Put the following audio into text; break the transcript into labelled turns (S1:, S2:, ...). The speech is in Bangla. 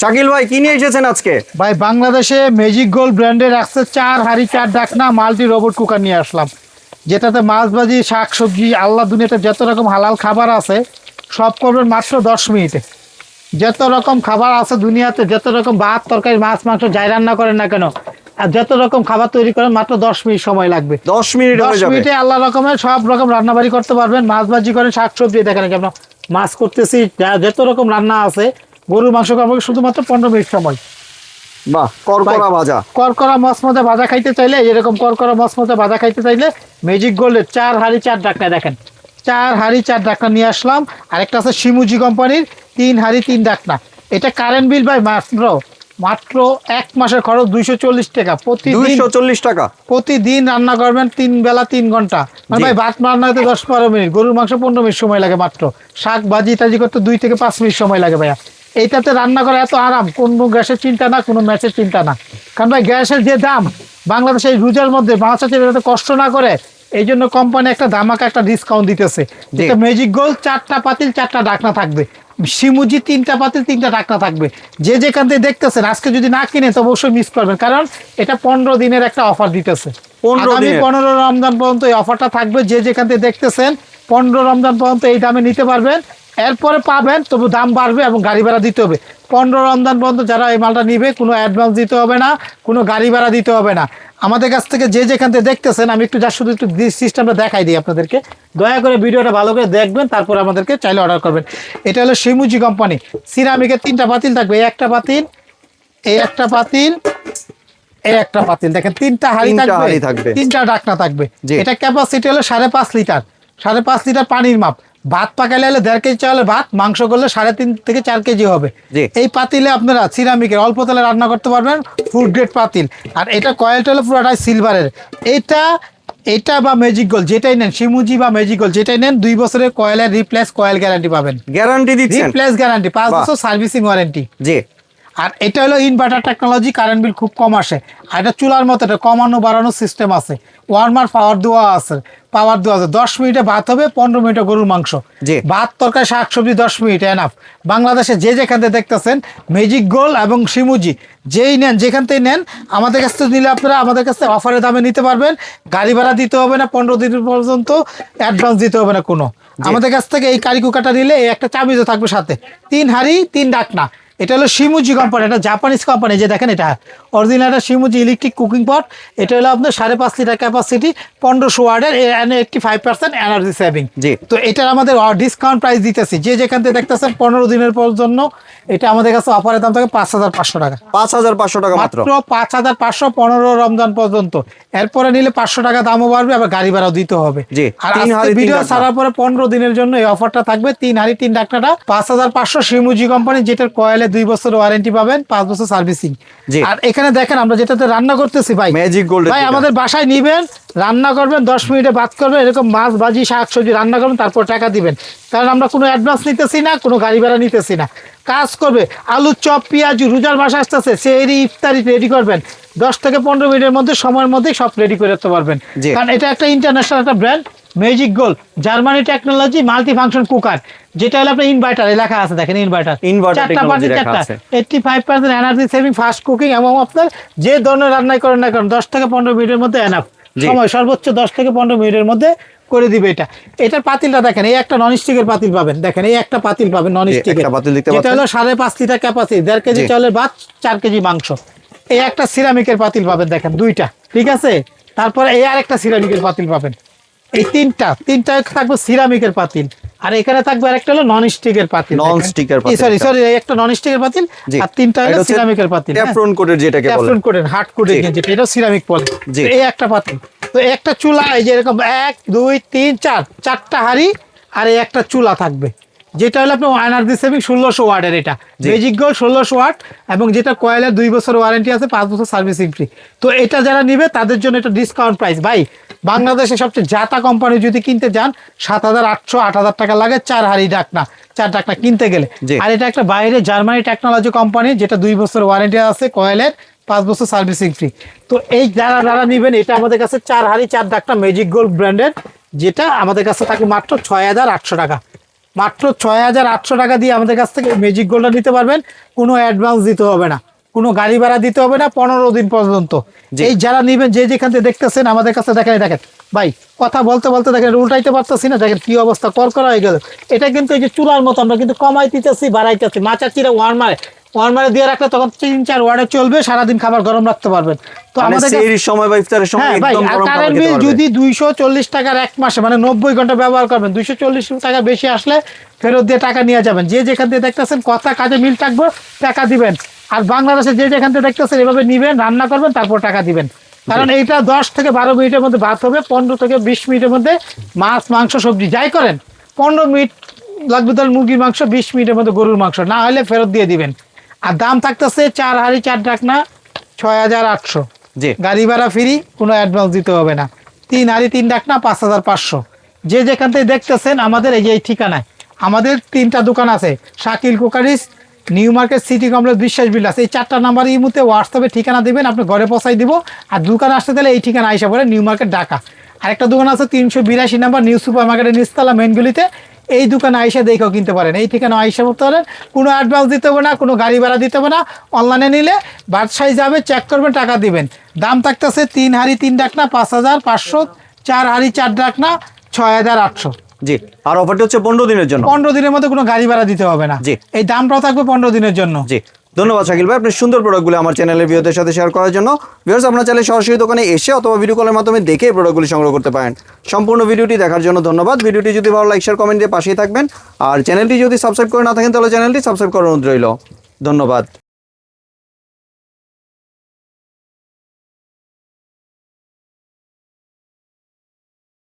S1: শাকিল ভাই কি নিয়ে এসেছেন আজকে?
S2: ভাই বাংলাদেশে ম্যাজিক গোল্ড ব্র্যান্ডের আছে 4 হাঁড়ি 4 ঢাকনা মাল্টি রোবট কুকার নিয়ে আসলাম, যেটাতে মাছ ভাজি, শাক সবজি, আল্লাহ দুনিয়াতে যত রকম হালাল খাবার আছে সব করবেন মাত্র 10 মিনিটে। যত রকম খাবার আছে দুনিয়াতে, যত রকম ভাত তরকারি মাছ মাংস যাই রান্না করেন না কেন, আর যত রকম খাবার তৈরি করেন মাত্র 10 মিনিট সময় লাগবে।
S1: 10
S2: মিনিটে আল্লাহ রকমের সব রকম রান্না বাড়ি করতে পারবেন। মাছ ভাজি করেন, শাক সবজি, দেখেন আমরা মাছ করতেছি, যত রকম রান্না আছে, গরুর মাংস করবো শুধুমাত্র 15 মিনিট সময়।
S1: বাহ, করকরা ভাজা,
S2: করকরা মসমসে ভাজা খাইতে চাইলে, এরকম করকরা মসমসে ভাজা খাইতে চাইলে ম্যাজিক গোল্ডের 4 হাঁড়ি 4 ঢাকনা, দেখেন 4 হাঁড়ি 4 ঢাকনা নিয়ে আসলাম। আরেকটা আছে শিমুজি কোম্পানির 3 হাঁড়ি 3 ঢাকনা। এটা কারেন্ট বিল ভাই মাত্র 1 মাসের খরচ 240 টাকা।
S1: 240 টাকা
S2: প্রতিদিন রান্না করবেন 3 বেলা 3 ঘন্টা। মানে ভাই ভাত রান্না হতে 10-12 মিনিট, গরুর মাংস 15 মিনিট সময় লাগে মাত্র, শাক ভাজি টাজি করতে 2 থেকে 5 মিনিট সময় লাগে ভাইয়া। এইটাতে রান্না করা এত আরাম, কোনো গ্যাসের চিন্তা না, কোনো ম্যাচের চিন্তা না। কারণ ভাই গ্যাসের যে দাম বাংলাদেশে এই রোজার মধ্যে মাছ আছে, যাতে কষ্ট না করে, এই জন্য কোম্পানি একটা ধামাকা একটা ডিসকাউন্ট দিতেছে। যেটা ম্যাজিক গোল্ড 4টা পাতিল 4টা ঢাকনা থাকবে, শিমুজি 3টা পাতিল 3টা ঢাকনা থাকবে। যে যেখান থেকে দেখতেছেন আজকে যদি না কিনে তো অবশ্যই মিস করবেন, কারণ এটা 15 দিনের একটা অফার দিতেছে। 15 রমজান পর্যন্ত এই অফারটা থাকবে। যে যেখান থেকে দেখতেছেন 15 রমজান পর্যন্ত এই দামে নিতে পারবেন। এরপরে পাবেন তবু দাম বাড়বে এবং গাড়ি ভাড়া দিতে হবে। 15 রমজান পর্যন্ত যারা এই মালটা নিবে কোনো অ্যাডভান্স দিতে হবে না, কোনো গাড়ি ভাড়া দিতে হবে না। আমাদের কাছ থেকে যে যেখান থেকে দেখতেছেন, আমি একটু শুধু একটু সিস্টেমটা দেখাই দিই আপনাদেরকে, দয়া করে ভিডিওটা ভালো করে দেখবেন, তারপর আমাদেরকে চাইলে অর্ডার করবেন। এটা হলো শিমুজি কোম্পানি সিরামিকের 3টা পাতিল থাকবে, এই একটা পাতিল, এই একটা পাতিল, এই একটা পাতিল, দেখেন 3টা হাঁড়ি থাকবে, 3টা ঢাকনা থাকবে। এটা ক্যাপাসিটি হলো 5.5 লিটার, 5.5 লিটার পানির মাপ। ভাত পাকালে হলে 1.5 কেজি চালের ভাত, মাংস করলে 3.5 থেকে 4 কেজি হবে। এই পাতিলে আপনারা সিরামিকের অল্প তেলে রান্না করতে পারবেন, ফুড গ্রেড পাতিল। আর এটা কয়েলটা হলো পুরোটাই সিলভারের। এটা বা ম্যাজিক গোল্ড যেটাই নেন, শিমুজি বা ম্যাজিক গোল্ড যেটাই নেন, 2 বছরের কয়েলের রিপ্লেস কয়েল গ্যারান্টি পাবেন।
S1: গ্যারান্টি দিচ্ছেন?
S2: রিপ্লেস গ্যারান্টি, 5 বছর সার্ভিসিং ওয়ারেন্টি।
S1: জি।
S2: আর এটা হলো ইনভার্টার টেকনোলজি, কারেন্ট বিল খুব কম আসে। আর এটা চুলার মতো, এটা কমানো বাড়ানোর সিস্টেম আছে, ওয়ার্মার পাওয়ার দেওয়া আছে। 10 মিনিটে ভাত হবে, 15 মিনিটে গরুর মাংস, ভাত তরকারি শাক সবজি 10 মিনিটে এনাফ। বাংলাদেশে যে যেখান থেকে দেখতেছেন ম্যাজিক গোল্ড এবং শিমুজি যেই নেন, যেখান থেকে নেন, আমাদের কাছ থেকে নিলে আপনারা আমাদের কাছ থেকে অফারের দামে নিতে পারবেন। গাড়ি ভাড়া দিতে হবে না, 15 দিন পর্যন্ত অ্যাডভান্স দিতে হবে না কোনো। আমাদের কাছ থেকে এই কারি কুকারটা নিলে এই একটা চাবিজও থাকবে সাথে, 3 হাঁড়ি 3 ঢাকনা। এটা হলো শিমুজি কোম্পানি, এটা জাপানিজ কোম্পানি। যে দেখেন এটা অরিজিনাল একটা শিমুজি ইলেকট্রিক কুকিং পট। এটা হলো আপনার 5.5 লিটার ক্যাপাসিটি, 1500 ওয়াটের, 85% এনার্জি সেভিং। তো এটার আমাদের ডিসকাউন্ট প্রাইস দিতেছি। যে যেখান থেকে দেখতেছেন 15 দিনের জন্য এটা আমাদের কাছে অফারের দাম থাকে 5,500 টাকা।
S1: 5,500 টাকা মাত্র,
S2: 5,500, 15 রমজান পর্যন্ত। এরপরে নিলে 500 টাকা দামও বাড়বে, আবার গাড়ি ভাড়াও দিতে হবে। আর ভিডিও ছাড়ার পরে 15 দিনের জন্য এই অফারটা থাকবে। 3 হাঁড়ি 3 ঢাকনাটা 5,500 শিমুজি কোম্পানি, যেটার কয়েলে 2 বছর ওয়ারেন্টি পাবেন, 5 বছর সার্ভিসিং। আর এখানে দেখেন আমরা যেটাতে রান্না করতেছি ভাই,
S1: ম্যাজিক গোল্ড
S2: ভাই আমাদের বাসায় নিবেন, রান্না করবেন, 10 মিনিটে ভাত করবেন, এরকম মাছ ভাজি শাক সবজি রান্না করবেন, তারপর টাকা দিবেন। কারণ আমরা কোনো অ্যাডভান্স নিতেছি না, কোনো গাড়ি ভাড়া নিতেছি না। কাজ করবে আলু চপ পেঁয়াজ, রোজার মাস আসতেছে, সেহরি ইফতারি রেডি করবেন, 10 থেকে 15 মিনিটের মধ্যে, সময়ের মধ্যে সব রেডি করে রাখতে পারবেন। কারণ এটা একটা ইন্টারন্যাশনাল একটা brand, magic gold Germany technology multi function cooker. যেটা হলো আপনার ইনভার্টার লেখা আছে, দেখেন inverter 85% energy saving, fast cooking, এবং আপনার যে ধরনের রান্নাই করেন না কারণ 10 থেকে 15 মিনিটের মধ্যে এনাফ সময়, সর্বোচ্চ 10 থেকে 15 মিনিটের মধ্যে করে দিবে। এটার পাতিলটা দেখেন, এই একটা ননস্টিকের পাতিল পাবেন, দেখেন এই একটা পাতিল পাবেন ননস্টিকের, যেটা হলো 5.5 লিটার ক্যাপাসিটি, 1.5 কেজি চালের ভাত, 4 কেজি মাংস। এই একটা সিরামিকের পাতিল পাবেন, দেখেন 2টা, ঠিক আছে। তারপরে এই আর একটা সিরামিকের পাতিল পাবেন। এই তিনটা থাকবে সিরামিকের পাতিল। আর এখানে থাকবে আরেকটা হলো ননস্টিকের পাতিল, সরি একটা ননস্টিকের পাতিল, আর 3টা হলো সিরামিকের পাতিল,
S1: টেফলন কোটের, যেটাকে বলে
S2: টেফলন কোটের, হার্ড কোটের, যেটা সিরামিক বলে। এই একটা পাতিল, তো একটা চুলা, এই যে এরকম 1 2 3 4 4টা হাঁড়ি, আর এই একটা চুলা থাকবে, যেটা হলো আপনার এনার্জি সেভিং 1600 ওয়াটের। এটা ম্যাজিক গোল্ড 1600 ওয়াট, এবং যেটা কয়েলের 2 বছর ওয়ারেন্টি আছে, 5 বছর সার্ভিসিং ফ্রি। তো এটা যারা নিবে তাদের জন্য এটা ডিসকাউন্ট প্রাইস। ভাই বাংলাদেশে সবচেয়ে জাতা কোম্পানি যদি কিনতে যান 7,800 8,000 টাকা লাগে 4 হাঁড়ি ঢাকনা, 4 ঢাকনা কিনতে গেলে। আর এটা একটা বাইরে জার্মানি টেকনোলজি কোম্পানি, যেটা 2 বছর ওয়ারেন্টি আছে, কয়েলের 5 বছর সার্ভিসিং ফ্রি। তো এই যারা নিবেন, এটা আমাদের কাছে 4 হাঁড়ি 4 ঢাকনা ম্যাজিক গোল্ড ব্র্যান্ডের, যেটা আমাদের কাছে থাকে মাত্র 6,800 টাকা। মাত্র 6,800 টাকা দিয়ে আমাদের কাছ থেকে ম্যাজিক গোল্ডটা নিতে পারবেন। কোনো অ্যাডভান্স দিতে হবে না, কোনো গাড়ি ভাড়া দিতে হবে না 15 দিন পর্যন্ত। এই যারা নেবেন যে যেখান থেকে দেখতেছেন আমাদের কাছে দেখেন ভাই কথা বলতে বলতে দেখেন উল্টাইতে পারতেছি না, দেখেন কি অবস্থা করা হয়ে গেল। এটা কিন্তু এই যে চুলার মতো আমরা কিন্তু কমাইতেছি বাড়াইতেছি। মাচার চিরা ওয়ার্মারে দিয়ে রাখলে তখন 3-4 ওয়ার্ডে চলবে, সারাদিন খাবার গরম রাখতে পারবেন। তো আমাদের
S1: সেই সময় বা ইফতারের সময় একদম গরম খাবার
S2: কারেন্ট
S1: খেতে
S2: বিল
S1: পারবে।
S2: যদি 240 টাকার এক মাসে মানে 90 ঘন্টা ব্যবহার করবেন, 240 টাকা বেশি আসলে ফেরত দিয়ে টাকা নিয়ে যাবেন। যে যেখান থেকে দেখতেছেন কথা কাজে মিল থাকবে, টাকা দিবেন। আর বাংলাদেশে যে যেখান থেকে দেখতেছেন এভাবে নিবেন, রান্না করবেন, তারপর টাকা দিবেন। কারণ এইটা 10 থেকে 12 মিনিটের মধ্যে ভাত হবে, 15 থেকে 20 মিনিটের মধ্যে মাছ মাংস সবজি যাই করেন। 15 মিনিট লাগবে তাহলে মুরগির মাংস, 20 মিনিটের মধ্যে গরুর মাংস, না হলে ফেরত দিয়ে দিবেন। আর দাম থাকতেছে 4 হাঁড়ি 4 ঢাকনা 6,800।
S1: জি
S2: গাড়ি ভাড়া ফ্রি, কোনো অ্যাডভান্স দিতে হবে না। 3 হাঁড়ি 3 ঢাকনা 5,500। যে যেখান থেকে দেখতেছেন আমাদের এই যে এই ঠিকানায় আমাদের 3টা দোকান আছে, Shakil cookeries, new market, city complex, বিশ্বাস বিলাস। এই 4টা নাম্বার এই মুহূর্তে হোয়াটসঅ্যাপে ঠিকানা দিবেন, আপনি ঘরে পৌঁছাই দিব। আর দোকান আসতে গেলে এই ঠিকানা আইসা পড়ে নিউ মার্কেট ঢাকা। আরেকটা দোকান আছে 382 নাম্বার নিউ সুপার মার্কেটের নিচতলা মেনগুলিতে। এই দোকানে আইসা দেখেও কিনতে পারেন, এই ঠিকানা আইসা করতে পারেন। কোনো অ্যাডভান্স দিতে হবে না, কোনো গাড়ি ভাড়া দিতে হবে না। অনলাইনে নিলে বাদশাহী যাবে, চেক করবেন, টাকা দিবেন। দাম থাকতেছে 3 হাঁড়ি 3 ঢাকনা 5,500, 4 হাঁড়ি 4 ঢাকনা 6,800।
S1: জি, আর অফারটি হচ্ছে 15 দিনের জন্য।
S2: 15 দিনের মধ্যে কোনো গাড়ি ভাড়া দিতে হবে না।
S1: জি।
S2: এই দামটাও থাকবে 15 দিনের জন্য।
S1: জি, ধন্যবাদ শাকিল ভাই, আপনার সুন্দর প্রোডাক্টগুলো আমার চ্যানেলের ভিউয়ারদের সাথে শেয়ার করার জন্য। ভিউয়ার্স, আপনারা চাইলে সরাসরি দোকানে এসে অথবা ভিডিও কলের মাধ্যমে দেখে এই প্রোডাক্টগুলি সংগ্রহ করতে পারেন। সম্পূর্ণ ভিডিওটি দেখার জন্য ধন্যবাদ। ভিডিওটি যদি ভালো লাইক শেয়ার কমেন্ট দিয়ে পাশেই থাকবেন। আর চ্যানেলটি যদি সাবস্ক্রাইব করে না থাকেন তাহলে চ্যানেলটি সাবস্ক্রাইব করার অনুরোধ রইল। ধন্যবাদ।